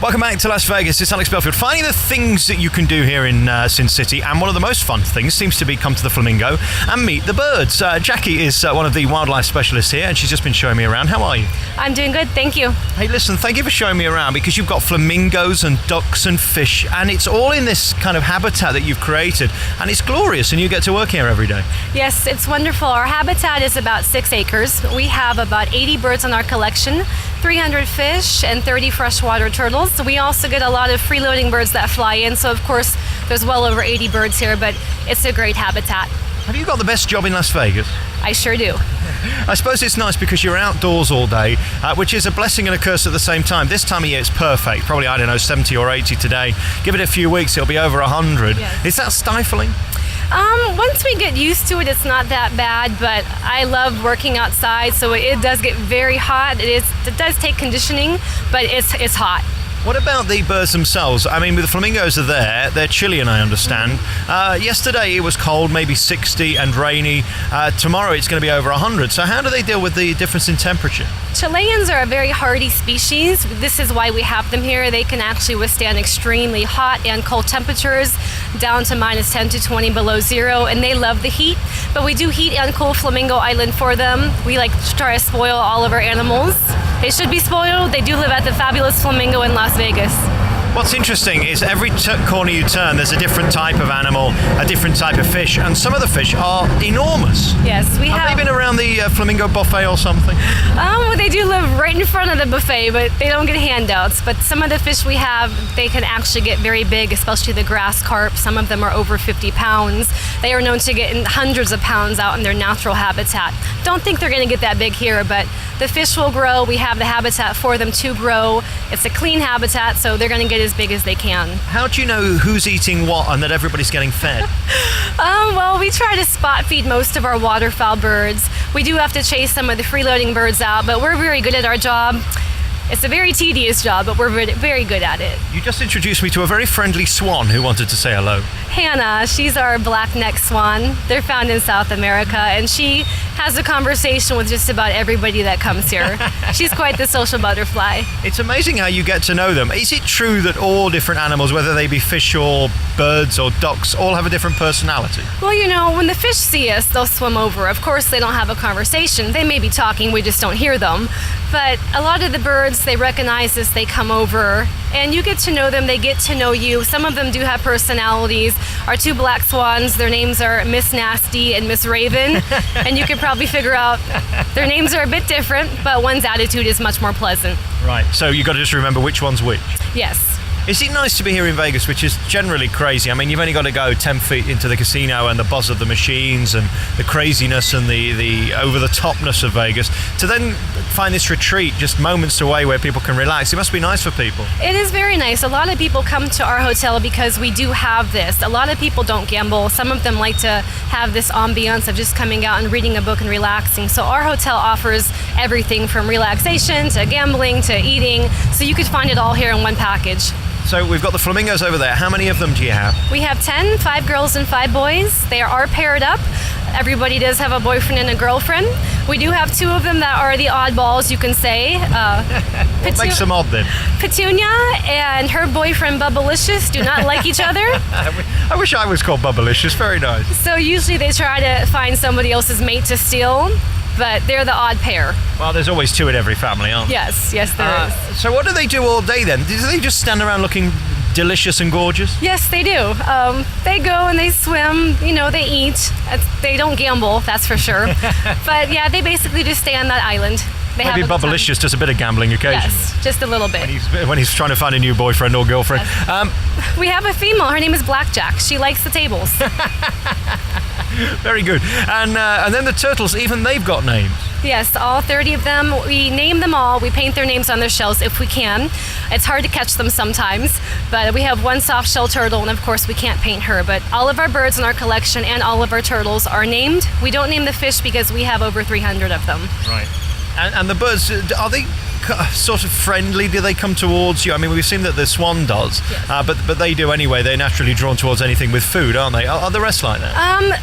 Welcome back to Las Vegas. It's Alex Belfield. Finding the things that you can do here in Sin City, and one of the most fun things seems to be come to the Flamingo and meet the birds. Jackie is one of the wildlife specialists here, and she's just been showing me around. How are you? I'm doing good, thank you. Hey, listen, thank you for showing me around, because you've got flamingos and ducks and fish, and it's all in this kind of habitat that you've created, and it's glorious, and you get to work here every day. Yes, it's wonderful. Our habitat is about 6 acres. We have about 80 birds in our collection, 300 fish, and 30 freshwater turtles. So we also get a lot of freeloading birds that fly in. So of course, there's well over 80 birds here, but it's a great habitat. Have you got the best job in Las Vegas? I sure do. I suppose it's nice because you're outdoors all day, which is a blessing and a curse at the same time. This time of year, it's perfect. Probably, 70 or 80 today. Give it a few weeks, it'll be over 100. Yes. Is that stifling? Once we get used to it, it's not that bad, but I love working outside, so it does get very hot. It does take conditioning, but it's hot. What about the birds themselves? I mean, the flamingos are there. They're Chilean, I understand. Yesterday it was cold, maybe 60 and rainy. Tomorrow it's going to be over 100. So how do they deal with the difference in temperature? Chileans are a very hardy species. This is why we have them here. They can actually withstand extremely hot and cold temperatures, down to minus 10 to 20 below zero, and they love the heat. But we do heat and cool Flamingo Island for them. We like to try to spoil all of our animals. They should be spoiled. They do live at the fabulous Flamingo in Las Vegas. What's interesting is every corner you turn, there's a different type of animal, a different type of fish, and some of the fish are enormous. Yes, we have. Have they been around the Flamingo buffet or something? They do live right in front of the buffet, but they don't get handouts. But some of the fish we have, they can actually get very big, especially the grass carp. Some of them are over 50 pounds. They are known to get in hundreds of pounds out in their natural habitat. Don't think they're going to get that big here, but the fish will grow. We have the habitat for them to grow. It's a clean habitat, so they're going to get as big as they can. How do you know who's eating what and that everybody's getting fed? Well, we try to spot feed most of our waterfowl birds. We do have to chase some of the freeloading birds out, but we're very good at our job. It's a very tedious job, but we're very good at it. You just introduced me to a very friendly swan who wanted to say hello. Hannah, she's our black-necked swan. They're found in South America, and she has a conversation with just about everybody that comes here. She's quite the social butterfly. It's amazing how you get to know them. Is it true that all different animals, whether they be fish or birds or ducks, all have a different personality? Well, you know, when the fish see us, they'll swim over. Of course, they don't have a conversation. They may be talking, we just don't hear them. But a lot of the birds, they recognize us, they come over, and you get to know them, they get to know you. Some of them do have personalities. Our two black swans, their names are Miss Nasty and Miss Raven, and you can probably figure out their names are a bit different, but one's attitude is much more pleasant. Right, so you've got to just remember which one's which. Yes. Is it nice to be here in Vegas, which is generally crazy? I mean, you've only got to go 10 feet into the casino and the buzz of the machines and the craziness and the over-the-topness of Vegas to then find this retreat just moments away where people can relax. It must be nice for people. It is very nice. A lot of people come to our hotel because we do have this. A lot of people don't gamble. Some of them like to have this ambiance of just coming out and reading a book and relaxing. So our hotel offers everything from relaxation to gambling to eating. So you could find it all here in one package. So we've got the flamingos over there. How many of them do you have? We have 10, 5 girls and 5 boys. They are paired up. Everybody does have a boyfriend and a girlfriend. We do have 2 of them that are the oddballs, you can say. What makes them odd then? Petunia and her boyfriend Bubblicious do not like each other. I wish I was called Bubblicious. Very nice. So usually they try to find somebody else's mate to steal, but they're the odd pair. Well, there's always 2 in every family, aren't there? Yes, there is. So what do they do all day then? Do they just stand around looking delicious and gorgeous? Yes, they do. They go and they swim, they eat. They don't gamble, that's for sure. But yeah, they basically just stay on that island. Maybe Bubblicious does a bit of gambling occasionally. Yes, just a little bit. When he's trying to find a new boyfriend or girlfriend. Yes. We have a female. Her name is Blackjack. She likes the tables. Very good. And then the turtles, even they've got names. Yes, all 30 of them. We name them all. We paint their names on their shells if we can. It's hard to catch them sometimes, but we have one soft shell turtle, and of course we can't paint her. But all of our birds in our collection and all of our turtles are named. We don't name the fish because we have over 300 of them. Right. And the birds, are they sort of friendly? Do they come towards you? I mean, we've seen that the swan does, yes. But they do anyway. They're naturally drawn towards anything with food, aren't they? Are the rest like that?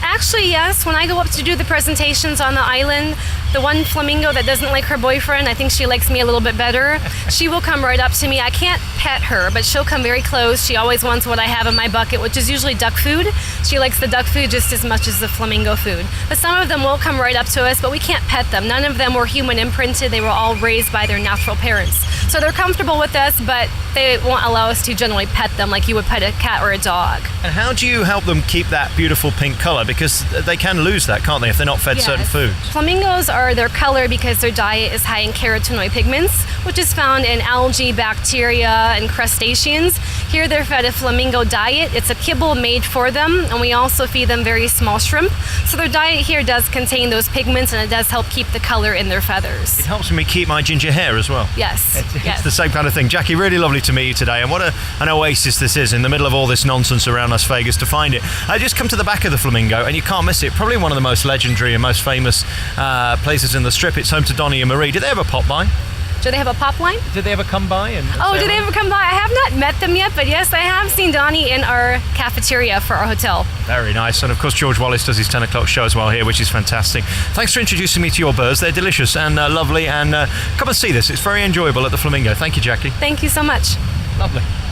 Actually, yes. When I go up to do the presentations on the island, The one flamingo that doesn't like her boyfriend, I think she likes me a little bit better. She will come right up to me. I can't pet her, but she'll come very close. She always wants what I have in my bucket, which is usually duck food. She likes the duck food just as much as the flamingo food. But some of them will come right up to us, but we can't pet them. None of them were human imprinted. They were all raised by their natural parents. So they're comfortable with us, but they won't allow us to generally pet them like you would pet a cat or a dog. And how do you help them keep that beautiful pink color? Because they can lose that, can't they, if they're not fed certain foods? Flamingos are their color because their diet is high in carotenoid pigments, which is found in algae, bacteria, and crustaceans. Here they're fed a flamingo diet. It's a kibble made for them, and we also feed them very small shrimp. So their diet here does contain those pigments, and it does help keep the color in their feathers. It helps me keep my ginger hair as well. Yes. It's the same kind of thing. Jackie, really lovely to meet you today, and what an oasis this is in the middle of all this nonsense around Las Vegas to find it. I just come to the back of the Flamingo, and you can't miss it. Probably one of the most legendary and most famous places in the Strip. It's home to Donny and Marie. Did they ever pop by? Do they have a pop line? Did they ever come by? Did they ever come by? I have not met them yet, but yes, I have seen Donny in our cafeteria for our hotel. Very nice. And of course, George Wallace does his 10 o'clock show as well here, which is fantastic. Thanks for introducing me to your birds. They're delicious and lovely. And come and see this. It's very enjoyable at the Flamingo. Thank you, Jackie. Thank you so much. Lovely.